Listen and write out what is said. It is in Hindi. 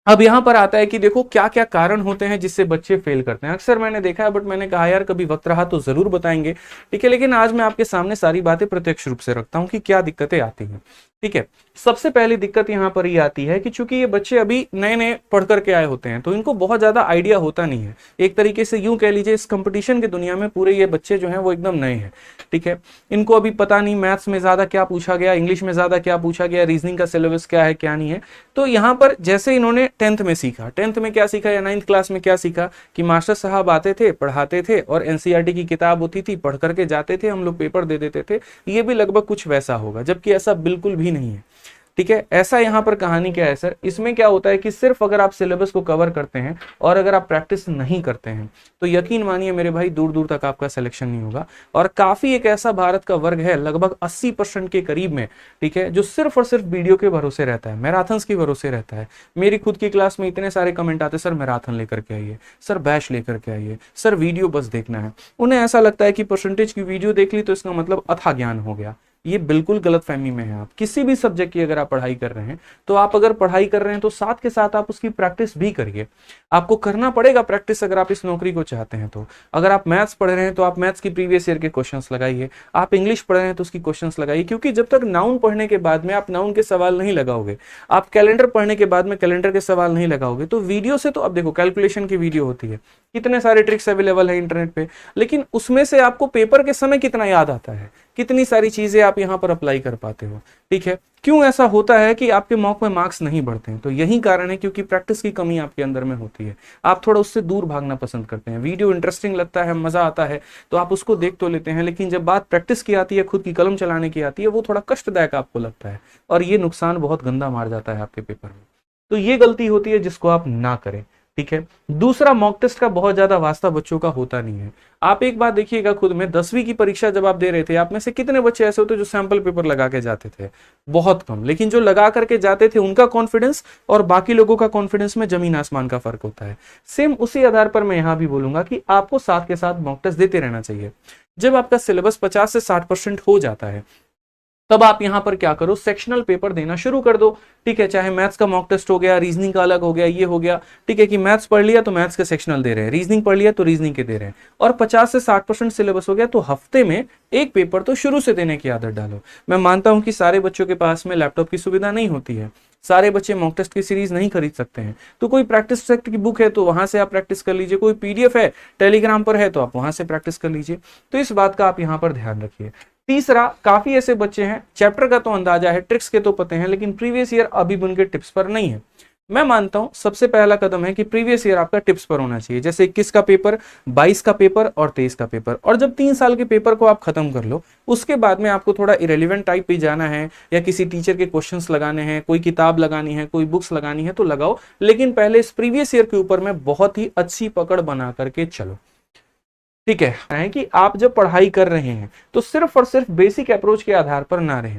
अब यहाँ पर आता है कि देखो क्या क्या कारण होते हैं जिससे बच्चे फेल करते हैं। अक्सर मैंने देखा है, बट मैंने कहा यार कभी वक्त रहा तो जरूर बताएंगे, ठीक है। लेकिन आज मैं आपके सामने सारी बातें प्रत्यक्ष रूप से रखता हूँ कि क्या दिक्कतें आती हैं, ठीक है। सबसे पहली दिक्कत यहाँ पर ये आती है कि चूंकि ये बच्चे अभी नए नए पढ़ करके आए होते हैं तो इनको बहुत ज्यादा आइडिया होता नहीं है। एक तरीके से यूं कह लीजिए, इस कंपटीशन की दुनिया में पूरे ये बच्चे जो हैं वो एकदम नए हैं, ठीक है। इनको अभी पता नहीं मैथ्स में ज्यादा क्या पूछा गया, इंग्लिश में ज्यादा क्या पूछा गया, रीजनिंग का सिलेबस क्या है क्या नहीं है। तो यहाँ पर जैसे इन्होंने 10th में सीखा, 10th में क्या सीखा या 9th क्लास में क्या सीखा कि मास्टर साहब आते थे, पढ़ाते थे और एनसीईआरटी की किताब होती थी, पढ़ करके जाते थे, हम लोग पेपर दे देते थे। ये भी लगभग कुछ वैसा होगा, जबकि ऐसा बिल्कुल भी नहीं है, ठीक है। ऐसा यहाँ पर कहानी क्या है सर, इसमें क्या होता है कि सिर्फ अगर आप सिलेबस को कवर करते हैं और अगर आप प्रैक्टिस नहीं करते हैं तो यकीन मानिए मेरे भाई दूर दूर तक आपका सिलेक्शन नहीं होगा। और काफी एक ऐसा भारत का वर्ग है लगभग 80% के करीब में, ठीक है, जो सिर्फ और सिर्फ वीडियो के भरोसे रहता है, मैराथन्स के भरोसे रहता है। मेरी खुद की क्लास में इतने सारे कमेंट आते, सर मैराथन लेकर के आइए, सर बैच लेकर के आइए, सर वीडियो बस देखना है। उन्हें ऐसा लगता है कि परसेंटेज की वीडियो देख ली तो इसका मतलब अथाह ज्ञान हो गया। ये बिल्कुल गलत फहमी में है। आप किसी भी सब्जेक्ट की अगर आप पढ़ाई कर रहे हैं तो आप अगर पढ़ाई कर रहे हैं तो साथ के साथ आप उसकी प्रैक्टिस भी करिए। आपको करना पड़ेगा प्रैक्टिस अगर आप इस नौकरी को चाहते हैं तो। अगर आप मैथ्स पढ़ रहे हैं तो आप मैथ्स की प्रीवियस ईयर के क्वेश्चंस लगाइए, आप इंग्लिश पढ़ रहे हैं तो उसकी क्वेश्चंस लगाइए, क्योंकि जब तक नाउन पढ़ने के बाद में आप नाउन के सवाल नहीं लगाओगे, आप कैलेंडर पढ़ने के बाद में कैलेंडर के सवाल नहीं लगाओगे, तो वीडियो से तो अब देखो कैलकुलेशन की वीडियो होती है, कितने सारे ट्रिक्स अवेलेबल है इंटरनेट पे, लेकिन उसमें से आपको पेपर के समय कितना याद आता है, कितनी सारी चीजें आप यहां पर अप्लाई कर पाते हो, ठीक है। क्यों ऐसा होता है कि आपके मॉक में मार्क्स नहीं बढ़ते हैं? तो यही कारण है क्योंकि प्रैक्टिस की कमी आपके अंदर में होती है। आप थोड़ा उससे दूर भागना पसंद करते हैं। वीडियो इंटरेस्टिंग लगता है, मजा आता है तो आप उसको देख तो लेते हैं, लेकिन जब बात प्रैक्टिस की आती है, खुद की कलम चलाने की आती है, वो थोड़ा कष्टदायक आपको लगता है और ये नुकसान बहुत गंदा मार जाता है आपके पेपर में। तो ये गलती होती है जिसको आप ना करें, ठीक है। दूसरा, मॉक टेस्ट का बहुत ज्यादा वास्ता बच्चों का होता नहीं है। आप एक बात देखिएगा खुद में, 10वीं की परीक्षा जब आप दे रहे थे, आप में से कितने बच्चे ऐसे होते जो सैंपल पेपर लगा के जाते थे? बहुत कम। लेकिन जो लगा करके जाते थे उनका कॉन्फिडेंस और बाकी लोगों का कॉन्फिडेंस में जमीन आसमान का फर्क होता है। सेम उसी आधार पर मैं यहां भी बोलूंगा कि आपको साथ के साथ मॉक टेस्ट देते रहना चाहिए। जब आपका सिलेबस 50 से 60% हो जाता है तब आप यहां पर क्या करो, सेक्शनल पेपर देना शुरू कर दो, ठीक है। चाहे मैथ्स का मॉक टेस्ट हो गया, रीजनिंग का अलग हो गया, ये हो गया, ठीक है, कि मैथ्स पढ़ लिया तो मैथ्स के सेक्शनल दे रहे हैं, रीजनिंग पढ़ लिया तो रीजनिंग के दे रहे हैं, और 50 से 60% सिलेबस हो गया तो हफ्ते में एक पेपर तो शुरू से देने की आदत डालो। मैं मानता हूं कि सारे बच्चों के पास में लैपटॉप की सुविधा नहीं होती है, सारे बच्चे मॉक टेस्ट की सीरीज नहीं खरीद सकते हैं, तो कोई प्रैक्टिस सेट की बुक है तो वहां से आप प्रैक्टिस कर लीजिए, कोई पीडीएफ है टेलीग्राम पर है तो आप वहां से प्रैक्टिस कर लीजिए। तो इस बात का आप यहां पर ध्यान रखिए। तीसरा, काफी ऐसे बच्चे हैं चैप्टर का तो अंदाजा है, ट्रिक्स के तो पते हैं, लेकिन प्रीवियस ईयर अभी भी उनके टिप्स पर नहीं है। मैं मानता हूं सबसे पहला कदम है कि प्रीवियस ईयर आपका टिप्स पर होना चाहिए, जैसे 21 का पेपर, 22 का पेपर और 23 का पेपर। और जब 3 साल के पेपर को आप खत्म कर लो, उसके बाद में आपको थोड़ा इरेलीवेंट टाइप भी जाना है या किसी टीचर के क्वेश्चंस लगाने हैं, कोई किताब लगानी है, कोई बुक्स लगानी है तो लगाओ, लेकिन पहले इस प्रीवियस ईयर के ऊपर में बहुत ही अच्छी पकड़ बना करके चलो, ठीक है कि आप जब पढ़ाई कर रहे हैं तो सिर्फ और सिर्फ बेसिक अप्रोच के आधार पर ना रहें।